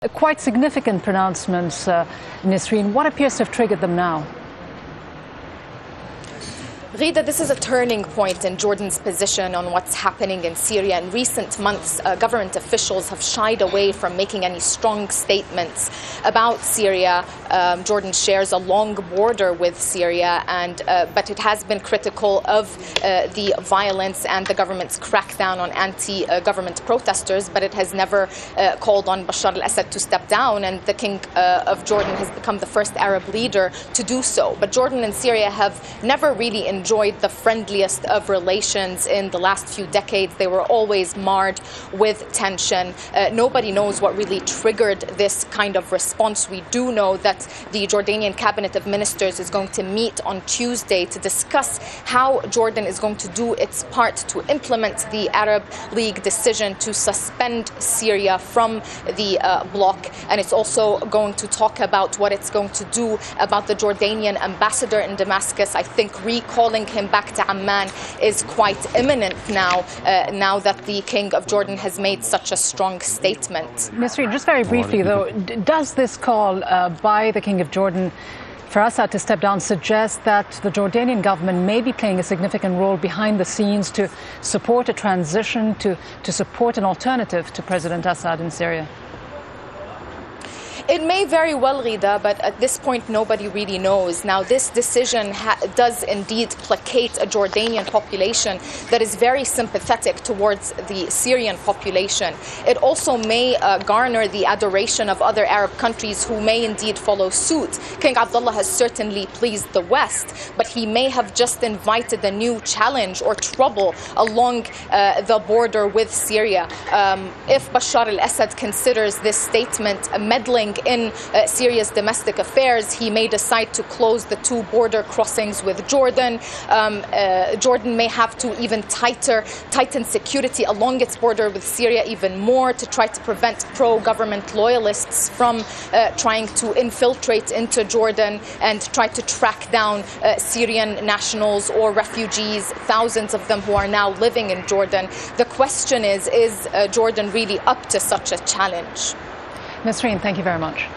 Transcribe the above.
Quite significant pronouncements, Nisreen. What appears to have triggered them now? Rida, this is a turning point in Jordan's position on what's happening in Syria. In recent months, government officials have shied away from making any strong statements about Syria. Jordan shares a long border with Syria, but it has been critical of the violence and the government's crackdown on anti-government protesters, but it has never called on Bashar al-Assad to step down, and the King of Jordan has become the first Arab leader to do so. But Jordan and Syria have never really enjoyed the friendliest of relations in the last few decades. They were always marred with tension. Nobody knows what really triggered this kind of response. We do know that the Jordanian cabinet of ministers is going to meet on Tuesday to discuss how Jordan is going to do its part to implement the Arab League decision to suspend Syria from the bloc. And it's also going to talk about what it's going to do about the Jordanian ambassador in Damascus. I think recalling him back to Amman is quite imminent now, now that the King of Jordan has made such a strong statement. Nisreen, just very briefly though, does this call by the King of Jordan for Assad to step down suggest that the Jordanian government may be playing a significant role behind the scenes to support a transition, to support an alternative to President Assad in Syria? It may very well, Rida, but at this point nobody really knows. Now, this decision does indeed placate a Jordanian population that is very sympathetic towards the Syrian population. It also may garner the adoration of other Arab countries who may indeed follow suit. King Abdullah has certainly pleased the West, but he may have just invited a new challenge or trouble along the border with Syria. If Bashar al-Assad considers this statement meddling in Syria's domestic affairs, he may decide to close the two border crossings with Jordan. Jordan may have to even tighten security along its border with Syria even more to try to prevent pro-government loyalists from trying to infiltrate into Jordan and try to track down Syrian nationals or refugees, thousands of them who are now living in Jordan. The question is Jordan really up to such a challenge? Nisreen, thank you very much.